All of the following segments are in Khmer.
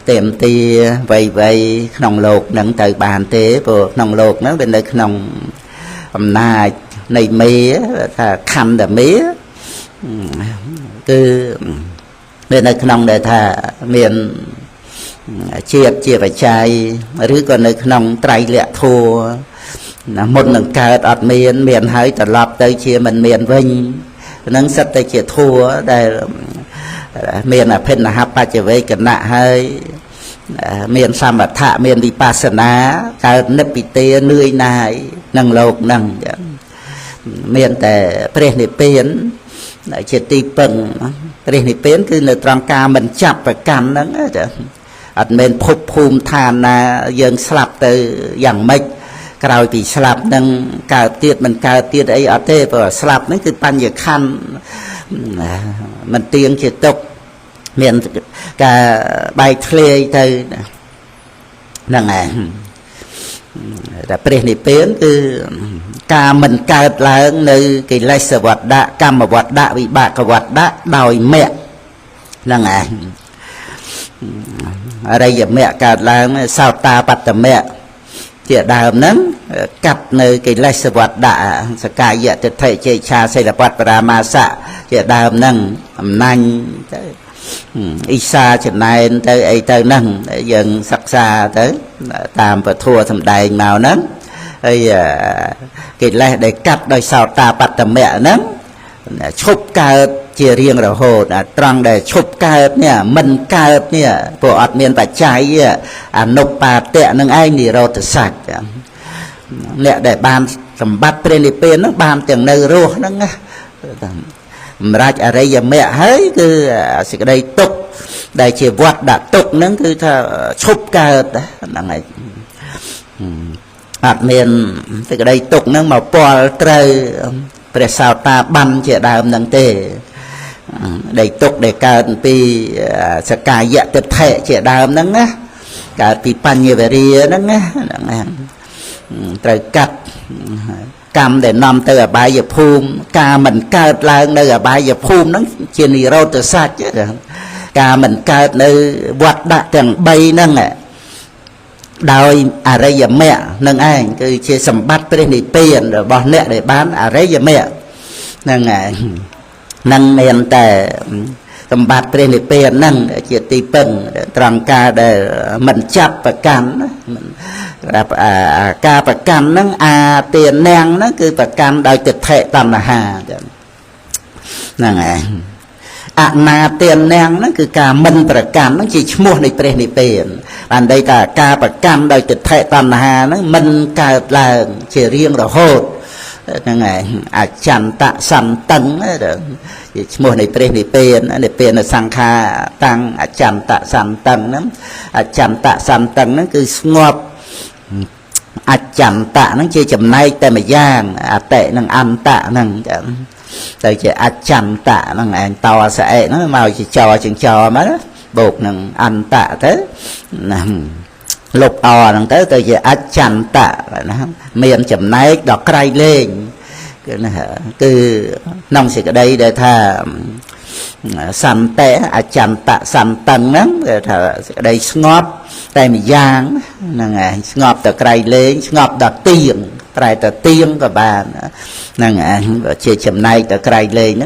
Tiệm ti vầy nòng lột nâng từ bàn tế bộ nòng lột nó bên đây nòng nà này mía khăn đà mía cứ bên đây nòng để thà miền chia phải chai rứa còn nơi nòng trai lẹ thua một nâng cao ọt miền hơi trở lọp tới chia mình miền vinh nâng sắp tới chia thua đây miền là phên là hấp ba trở về cần nạ hơi miền xăm và thạ miền đi pasana cao nếp bị tê nuôi nai nâng lột nâng miền tại Prenipen chỉ ti pừng Prenipen cứ nơi trong ca mình chập và cắn nâng ở miền phục phùm than dân slap từ dạng mịch cào thì slap nâng cao tiết mình cao tiết ấy ở tê và slap nó cứ pan giờ khăn mình tiếng chỉ tục miền cả bài thề từ năng này đã Prenipen cứ ca mình cao lớn nơi cái lai sở vật đã cam mà vật đã bị bạc cái vật đã đòi mẹ năng này ở đây giờ mẹ cao lớn sao ta bắt tầm mẹ chỉ đào nắng cặp nơi cái lai sở vật đã sẽ cài giờ thực thể chơi cha xây là vật và ma xạ chỉ đào nắng nanh Isa trên này tới ấy tới nâng dần sắc xa tới tạm và thua thầm đầy màu nâng ấy cái này để cắt đôi sao ta bắt tầm mẹ nâng chụp cao chia riêng rồi hồ trăng để chụp cao nè mình cao nè bộ ọt miền phải trái nộp bà tệ nâng ai nì rồi thật sạch nè để ban tầm bắt Prenipen nó ban tiền nơi rô nâng ra ở đây giờ mẹ hết cứ sẽ đây tục đây chỉ vót đã tục nó cứ chụp cao đó là này hạt miền thì cái đây tục nó màu po trời để sao ta bắn chỉ đào nâng tê đây tục để cao vì sẽ cài dạ thực thể chỉ đào nâng á cả vì pan như vậy đi nâng á trời cắt cam để nằm từ ở bài giờ phum ca mình caoឡើងnơi ở bài giờ phum nó trên đi rau từ sạch chứ ca mình cao nơi vặt đã từng bay nâng ạ đòi ở đây giờ mẹ nâng anh cứ chia sầm bắt Prenipen rồi bỏ nẹ để bán ở đây giờ mẹ nâng ạ nâng miền tề sầm bắt Prenipen nâng chia ti pừng trăng ca để mình chắp và cắn ca và cam nó tiền nang nó cứ và cam đòi thực thể tầm là hà nè na tiền nang nó cứ ca mình và cam nó chỉ mua này Prenipen bàn đây cả ca và cam đòi thực thể tầm là hà nó mình cả là chỉ riêng rồi hột nè chăn tạ săn tấn chỉ mua này Prenipen để tiền là sang kha tăng chăn tạ săn tấn lắm chăn tạ săn tấn nó cứ ngọt chậm tạ nó chơi chậm nay tại mà giang tệ năng ăn tạ năng tại chỉ chậm tạ năng anh to sẽ nó màu chỉ cho chừng cho mà bột năng ăn tạ thế lục năng tới tôi chỉ chậm tạ miền chậm nay đọc cây lên cứ nông sẽ ở đây để thà săn té chậm tạ săn tầng lắm ở đây ngóp tại mình giang nè ngọt từ cây lên ngọt đặt tiền tại từ tiền của bà nè chơi chậm này từ cây lên nó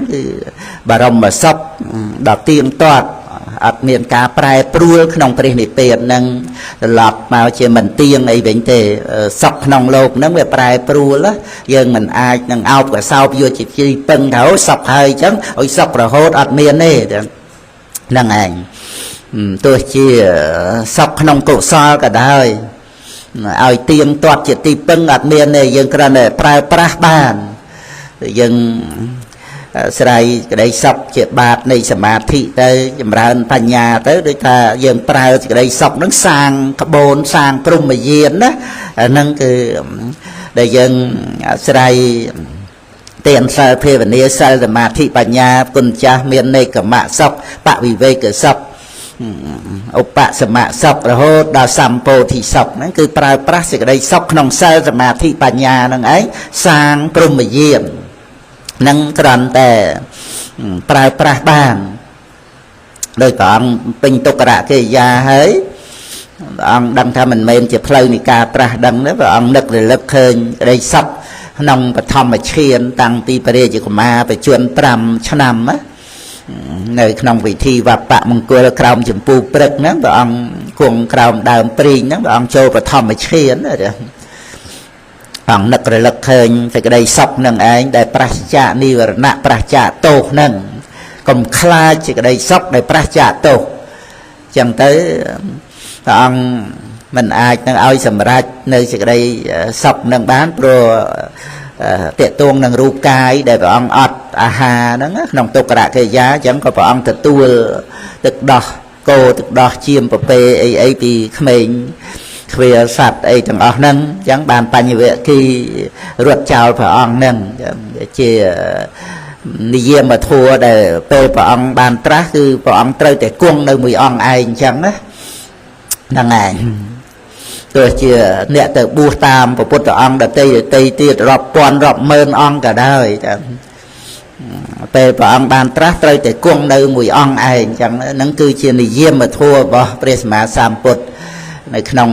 bà rồng mà sốc đặt tiền toát ở miền cá prai prua không Prenipen nâng lọt màu chơi mình tiền ấy bệnh tề sốc nòng lột nó về prai prua đó dân mình ai nâng ao cả sau vô chỉ chi từng thấu sọc hơi chứ ôi sọc rồi hốt ở miền này nâng ảnh tôi chỉ sọc nông cổ so cả đời ai tiêm toát chỉ ti pưng ở miền này dân cái này prai bàn dân sài cái đây sọc chỉ bát này samadhi tới chậm rãi thành nhà tới để ta dân prai cái đây sọc nó sang carbon sang krum mà diên đó nâng cái để dân sài tiền sai phê và nia sai samadhi thành nhà quân cha miền này cả mạ sọc bạ vì về cửa sọc Opa sama sọc rồi hốt đào sampo thì sọc nó cứ prai sẽ đây sọc nòng sai samadhi thành nhà nâng ấy sang krum mà diên nâng tròn tè prai bàn ដោយព្រះអង្គពេញទុក្ករកិរិយាហើយព្រះអង្គដឹងថាមិនមែនជាផ្លូវនៃការត្រាស់ដឹងទេព្រះអង្គនឹករលឹកឃើញក្តីសុខក្នុងបឋមឈានតាំងពីព្រះរាជកុមារបញ្ជន5ឆ្នាំនៅក្នុងពិធីវបមង្គលក្រោមចម្ពោះព្រឹកហ្នឹងព្រះអង្គគង់ក្រោមដើមព្រីងហ្នឹងព្រះអង្គចូលបឋមឈានអង្គនឹករលឹកឃើញសេចក្តីសុខនឹងឯងដែលប្រសិជ្ជនិវរណៈប្រសិជ្ជទោសហ្នឹងកុំខ្លាចសេចក្តីសុខដែលប្រសិជ្ជទោសចឹងទៅព្រះអង្គមិនអាចនឹងឲ្យសម្រេចនៅសេចក្តីសុខនឹងបានព្រោះតេតួងនឹងរូបកាយដែលព្រះអង្គអត់អាហារហ្នឹងក្នុងទុក្ករកិរិយាអញ្ចឹងក៏ព្រះអង្គទទួលទឹកដោះគោទឹកដោះជៀមពពេអីពីក្មេងទ្វាសัตว์អីទាំងអស់ហ្នឹងអញ្ចឹងបានបញ្ញវគិរត់ចោលព្រះអង្គហ្នឹងជានិយមធម៌ដែលពេលព្រះអង្គបានត្រាស់គឺព្រះអង្គត្រូវតែគង់នៅមួយអង្គឯងអញ្ចឹងណាហ្នឹងឯងទោះជាអ្នកទៅបួសតាមព្រះពុទ្ធអង្គដទៃទៀតរាប់ពាន់រាប់ម៉ឺនអង្គក៏ដោយតែពេលព្រះអង្គបានត្រាស់ត្រូវតែគង់នៅមួយអង្គឯងអញ្ចឹងហ្នឹងគឺជានិយមធម៌របស់ព្រះសម្មាសម្ពុទ្ធនៅក្នុង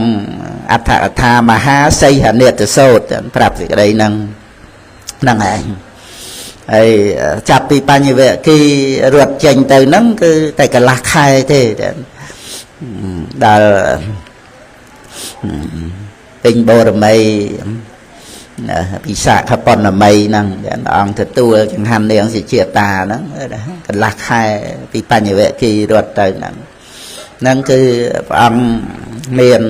អដ្ឋកថាមហាសីហនិតសោតប្រាប់សេចក្តីហ្នឹងឯងហើយចាប់ពីបញ្ញវគិរត់ចេញទៅហ្នឹងគឺតែកន្លះខែទេដល់ពេញបរមីពិសាខបណមីហ្នឹងព្រះអង្គទទួលចង្ហាន់នាងសិជាតាហ្នឹងកន្លះខែពីបញ្ញវគិរត់ទៅហ្នឹងគឺព្រះអង្គមាន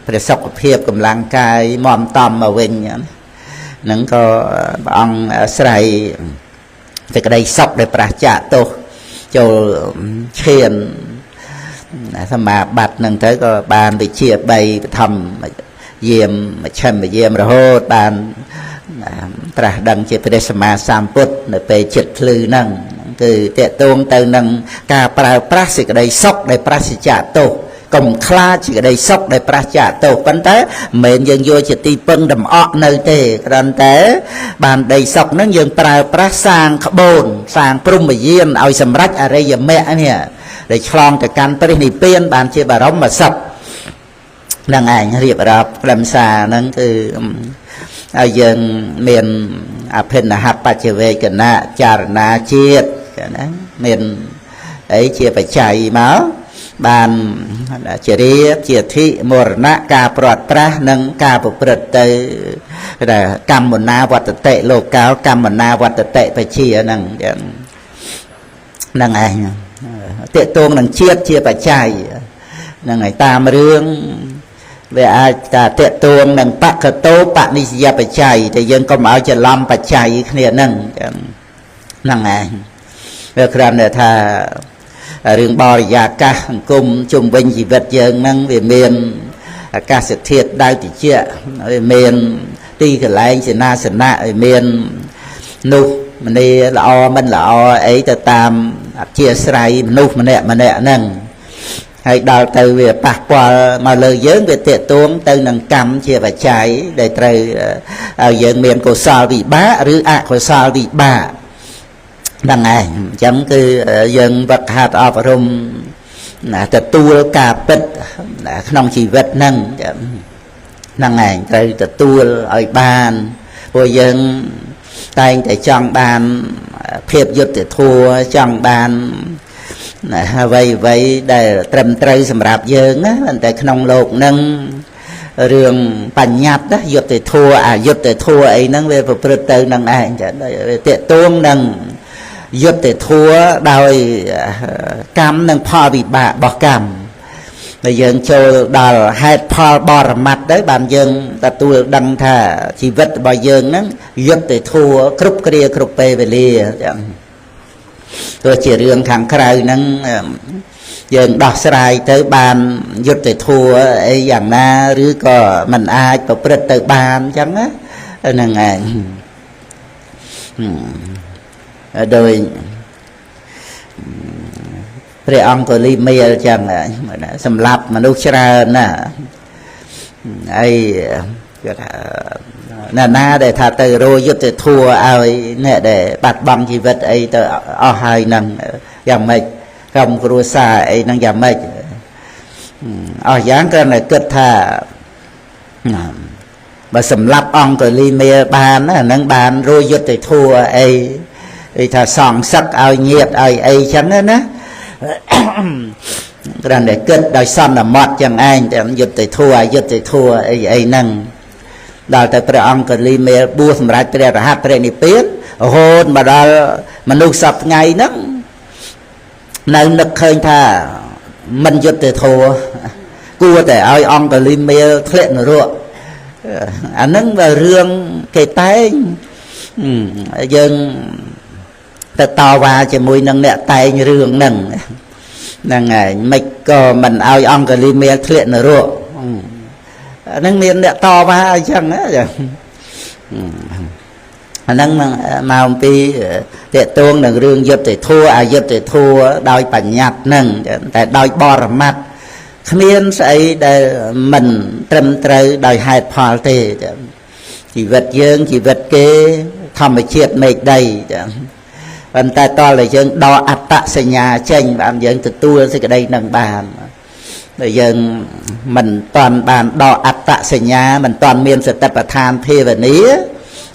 ព្រះសុខភាពកម្លាំងកាយមមតំមកវិញហ្នឹងក៏ព្រះអង្គអាស្រ័យសេចក្តីសុខដែលប្រសិជ្ជទោសចូលឈានសមាបត្តិនឹងទៅក៏បានវិជា3បឋមយាមមជ្ឈិមយាមរហូតបានត្រាស់ដឹងជាព្រះសម្មាសម្ពុទ្ធនៅពេលចិត្តភ្លឺហ្នឹងគឺតេតួងទៅនឹងការប្រើប្រាស់សេចក្តីសុខដែលប្រសិជ្ជទោសកុំខ្លាចសេចក្តីសុខដែលប្រសិជ្ជទោសប៉ុន្តែមិនមែនយើងយកជាទីពឹងដំអក់នៅទេគ្រាន់តែបានដីសុខហ្នឹងយើងប្រើប្រាស់សាងក្បូនសាងព្រហ្មយានឲ្យសម្រេចអរិយមគ្គនេះដែលឆ្លងទៅកាន់ព្រះនិព្វានបានជាបរមសុខនឹងឯងរៀបរាប់ខ្លឹមសារហ្នឹងគឺឲ្យយើងមានអភិនហបច្ចវេកណៈចារណាជាតិណាមានអីជាបច្ច័យមកបានជារៀបជាធិមរណៈការប្រត់ប្រាស់និងការប្រព្រឹត្តទៅកម្មណាវត្តតិលោកាលកម្មណាវត្តតិបជាហ្នឹងហ្នឹងឯងតេតួងនឹងជាតិជាបច្ច័យហ្នឹងហើយតាមរឿងវាអាចថាតេតួងនឹងបកតោបនិស្សយបច្ច័យតែយើងកុំឲ្យច្រឡំបច្ច័យគ្នាហ្នឹងហ្នឹងឯងវាគ្រាន់តែថារឿងបរិយាកាសសង្គមជុំវិញជីវិតយើងហ្នឹងវាមានអាកាសធាតុដៅតិចវាមានទីកន្លែងសេនាសនៈវាមាននោះមនីល្អមិនល្អអីទៅតាមអធិស្ឋ័យមនុស្សម្នាក់ហ្នឹងហើយដល់ទៅវាប៉ះពាល់មកលើយើងវាតេតួងទៅនឹងកម្មជាបច្ច័យដែលត្រូវឲ្យយើងមានកុសលវិបាកឬអកុសលវិបាកហ្នឹងឯងអញ្ចឹងគឺយើងវឹកហាត់អប់រំទទួលការពិតក្នុងជីវិតហ្នឹងហ្នឹងឯងត្រូវទទួលឲ្យបានព្រោះយើងតែងតែចង់បានភាពយុត្តិធម៌ចង់បានអ្វីដែលត្រឹមត្រូវសម្រាប់យើងណាតែក្នុងโลกហ្នឹងរឿងបញ្ញត្តិយុត្តិធម៌អយុត្តិធម៌អីហ្នឹងវាប្រព្រឹត្តទៅនឹងឯងចាវាតេតួងនឹងយុត្តិធម៌ដោយកម្មនិងផលវិបាករបស់កម្មតែយើងចូលដល់ហេតុផលបរមត្តទៅបានយើងទទួលដឹងថាជីវិតរបស់យើងហ្នឹងយុត្តិធម៌គ្រប់គ្រាគ្រប់ពេលវេលាចឹងទោះជារឿងខាងក្រៅហ្នឹងយើងដោះស្រាយទៅបានយុត្តិធម៌អីយ៉ាងណាឬក៏មិនអាចប្រព្រឹត្តទៅបានអញ្ចឹងណាហ្នឹងឯងដោយព្រះអង្គក៏លីមេលចឹងសម្រាប់មនុស្សច្រើនណាហើយគេថា na để thà từ rồi giúp từ thua ai nè để bạt bằng chi vật ấy từ ở hai năng giảm mệt không có xa ấy năng giảm mệt ở dáng cái này kết thà mà sầm lấp ông từ ly mê bàn á năng bàn rồi giúp từ thua ấy thà sòng sắc ai nhiệt ai ấy chẳng á ná cái này kết đời son là mọt chẳng anh để giúp từ thua ấy năng đào tạiព្រះអង្គក៏លីមេបួសសម្រាប់ព្រះរហ័តព្រះនិព្វានរហូតមកដល់មនុស្សសពថ្ងៃហ្នឹងនៅនឹកឃើញថាមិនយុត្តិធម៌គួរតែឲ្យអង្គលីមេធ្លាក់នរកអាហ្នឹងវារឿងគេតែងយើងទៅតវ៉ាជាមួយនឹងអ្នកតែងរឿងហ្នឹងហ្នឹងហើយមិនក៏មិនឲ្យអង្គលីមេធ្លាក់នរកនឹងមានអ្នកតវ៉ាអញ្ចឹងណាអាហ្នឹងមកអំពីតេតួងនឹងរឿងយុត្តិធម៌អយុត្តិធម៌ដោយបញ្ញត្តិហ្នឹងតែដោយបរមត្តគ្មានស្អីដែលមិនត្រឹមត្រូវដោយហេតុផលទេជីវិតយើងជីវិតគេធម្មជាតិមេឃដីប៉ុន្តែតើយើងដកអត្តសញ្ញាចេញបានយើងទទួលសេចក្តីនឹងបានដែលយើងមិនតាន់បានដកអត្តសញ្ញាមិនតាន់មានសតិប្បដ្ឋានភាវនា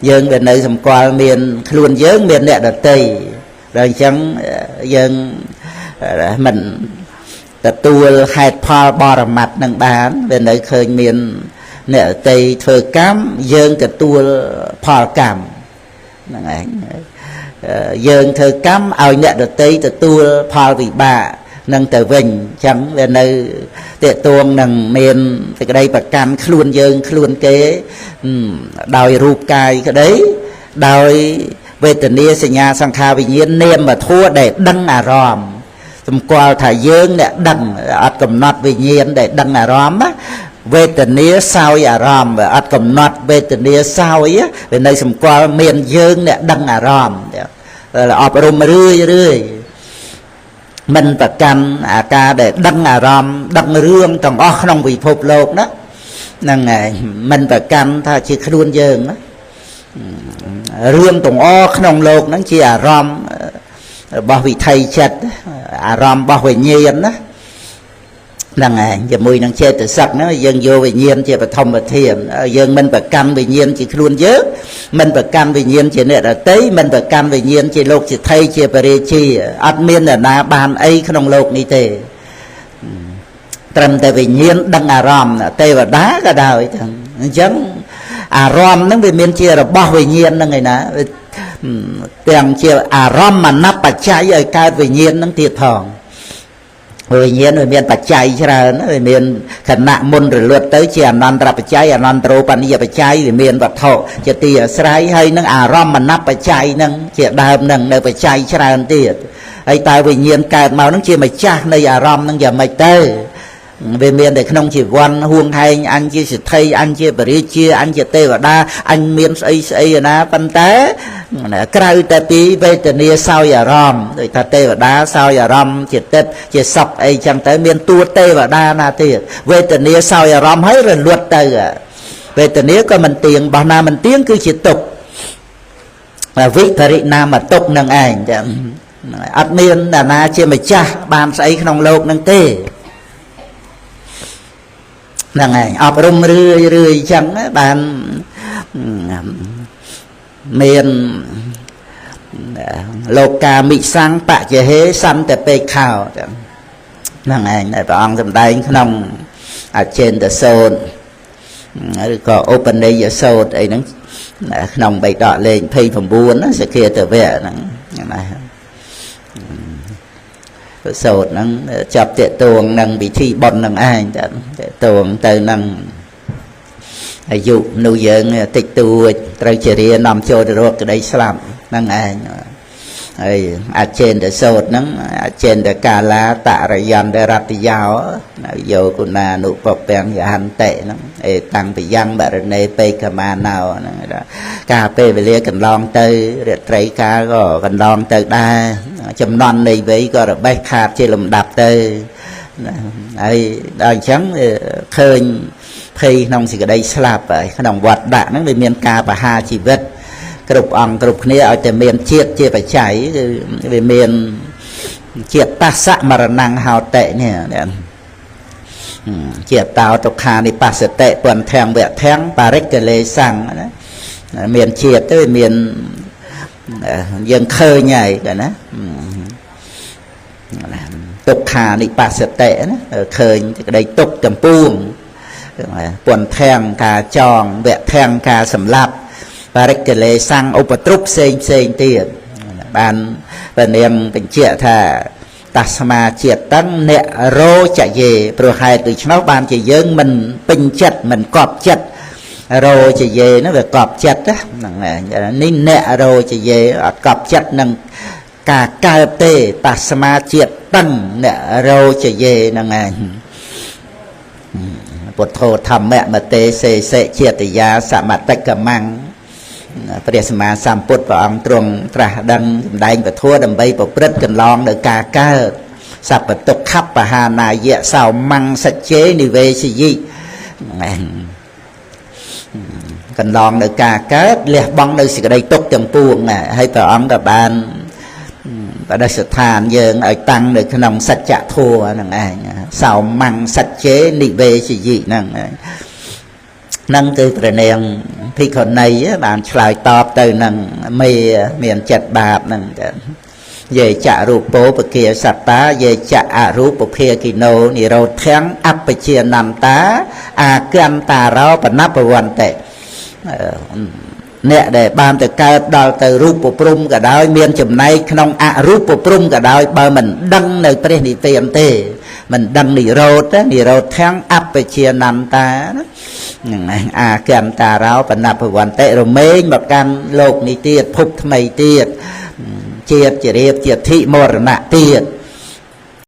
យើងវានៅសម្គាល់មានខ្លួនយើងមានអ្នកដទៃដល់អញ្ចឹងយើងមិនទទួលហេតុផលបរមត្តនឹងបានវានៅឃើញមានអ្នកដទៃធ្វើកម្មយើងទទួលផលកម្មហ្នឹងឯងយើងធ្វើកម្មឲ្យអ្នកដទៃទទួលផលវិបាកនឹងទៅវិញអញ្ចឹងវានៅតេតួងនឹងមានសេចក្តីប្រកាន់ខ្លួនយើងខ្លួនគេដោយរូបកាយក្តីដោយវេទនាសញ្ញាសង្ខារវិញ្ញាណនាមធัวដែលដឹងអារម្មណ៍សម្គាល់ថាយើងអ្នកដឹងអត់កំណត់វិញ្ញាណដែលដឹងអារម្មណ៍វេទនាសោយអារម្មណ៍អត់កំណត់វេទនាសោយវានៅសម្គាល់មានយើងអ្នកដឹងអារម្មណ៍អប់រំរឿយមិនប្រកាន់អាការដែលដឹងអារម្មណ៍ដឹងរឿងទាំងអស់ក្នុងពិភពលោកណាហ្នឹងហើយមិនប្រកាន់ថាជាខ្លួនយើងណារឿងទាំងអស់ក្នុងលោកហ្នឹងជាអារម្មណ៍របស់វិថីចិត្តអារម្មណ៍របស់វិញ្ញាណណាហ្នឹងហើយជាមួយនឹងចេតសិកហ្នឹងយើងយកវិញ្ញាណជាបឋមធានយើងមិនប្រកាន់វិញ្ញាណជាខ្លួនយើងមិនប្រកាន់វិញ្ញាណជាអ្នកដទៃមិនប្រកាន់វិញ្ញាណជាលោកជាថៃជាបរិជាអត់មាននរណាបានអីក្នុងលោកនេះទេត្រឹមតែវិញ្ញាណដឹងអារម្មណ៍ទេវតាក៏ដោយទាំងអញ្ចឹងអារម្មណ៍ហ្នឹងវាមានជារបស់វិញ្ញាណហ្នឹងឯណាទាំងជាអារម្មណ៍មនបច្ច័យឲ្យកើតវិញ្ញាណហ្នឹងទៀតផងវិញ្ញាណវាមានបច្ច័យច្រើនវាមានខណៈមុនរលត់ទៅជាអនន្តរបច្ច័យអនន្តរោបនិយបច្ច័យវាមានវត្ថុជាទីអាស្រ័យហើយនឹងអារម្មណ៍មនបច្ច័យនឹងជាដើមនឹងនៅបច្ច័យច្រើនទៀតហើយតើវិញ្ញាណកើតមកនឹងជាម្ចាស់នៃអារម្មណ៍នឹងយ៉ាងម៉េចទៅវាមានតែក្នុងជីវ័នហួងហែងអញជាសិទ្ធិអញជាបរិជាអញជាទេវតាអញមានស្អីស្អីណាប៉ុន្តែក្រៅតែពីវេទនាសោយអារម្មណ៍ដូចថាទេវតាសោយអារម្មណ៍ជាទឹកជាសុខអីចឹងទៅមានតួទេវតាណាទៀតវេទនាសោយអារម្មណ៍ហើយរលត់ទៅវេទនាក៏មិនទៀងបោះណាមិនទៀងគឺជាទុក្ខវិបរិណាមទុក្ខនឹងឯងចឹងអត់មានអ្នកណាជាម្ចាស់បានស្អីក្នុងโลกនឹងទេហ្នឹងឯងអប់រំរឿយចឹងបានមានលោកកាមិសੰបច្ចហេសន្តពេកខោហ្នឹងឯងដែលព្រះអង្គសម្ដែងក្នុងអចេនតសូត្រឬក៏ឧបនិយសូត្រអីហ្នឹងក្នុងបៃដកលេខ29សក្ខាទវៈហ្នឹងណាសូត្រហ្នឹងចាប់តេតួងនឹងពិធីបុណ្យនឹងឯងតេតួងទៅនឹងអាយុនោះយើងតិចតួចត្រូវជារៀននាំចូលទៅរកក្តីស្លាប់ហ្នឹងឯងហើយអចេនតសូត្រហ្នឹងអចេនតកាលាតរយន្តរតយោយោគុណានុពពាំងយហន្តិហ្នឹងអេតាំងពីយ៉ាងបរណេពេកមាណោហ្នឹងការពេលវេលាកន្លងទៅរាត្រីកាលក៏កន្លងទៅដែរចំណន់នៃវ័យក៏របេះខាតជាលំដាប់ទៅហើយដល់អញ្ចឹងឃើញ ភ័យក្នុងសេចក្តីស្លាប់ហើយក្នុងវត្តដាក់ហ្នឹងវាមានការបហាជីវិតគ្រប់អង្គគ្រប់គ្នាឲ្យតែមានជាតិជាបច្ច័យគឺវាមានជាតិបស្សៈមរណង្ហោតិនេះជាតោទុក្ខានិបស្សតិពន្ធាំងវៈធាំងបរិក្ខលេសੰណាមានជាតិទៅមានយើងឃើញហើយគេណាទុក្ខានិបស្សតិណាឃើញក្តីទុក្ខចំពោះពន្ធាំងការចងវៈធាំងការសម្លាប់បរិក្ខលេសੰឧបទ្រពផ្សេងទៀតបានព្រះនាងបញ្ជាក់ថាតស្មាជាតិតឹងអ្នករោចយេព្រោះហេតុដូច្នោះបានជាយើងមិនពេញចិត្តមិនកប់ចិត្តរោចយេនោះវាកប់ចិត្តហ្នឹងនេះអ្នករោចយេអត់កប់ចិត្តនឹងការកើតទេតស្មាជាតិតឹងអ្នករោចយេហ្នឹងឯងពុទ្ធោធម្មមតេសេសេជាតិយាសមតិកមੰព្រះសម្មាសម្ពុទ្ធព្រះអង្គទ្រង់ត្រាស់ដឹងសម្ដែងពធដើម្បីប្រព្រឹត្តកន្លងនៅការកើតសពតុក្ខបហានាយៈសោមੰសច្ចេនិវេសយិកន្លងនៅការកើតលះបង់នៅសេចក្តីទុក្ខទាំងពួងហើយព្រះអង្គក៏បានបដិស្ថានយើងឲ្យតាំងនៅក្នុងសច្ចធម៌ហ្នឹងឯងសោមੰសច្ចេនិវេសយិហ្នឹងនឹងគឺព្រះនាងភិក្ខុនីបានឆ្លើយតបទៅនឹងមេមានចិត្តបាបហ្នឹងយេចរូបោពគាសត្តាយេចអរូបភាគិណោនិរោធំអបជានន្តាអាកន្តារោបណបវន្តិអ្នកដែលបានទៅកើតដល់ទៅរូបព្រំក៏ដោយមានចំណែកក្នុងអរូបព្រំក៏ដោយបើមិនដឹងនៅព្រះនិព្វានទេមិនដឹងនិរោធនិរោធំអបជានន្តាហ្នឹងឯងអាកន្តារោបណបវន្តិរមែងមកកាន់លោកនេះទៀតភពថ្មីទៀតជាតិជារៀបជាធិមរណៈទៀត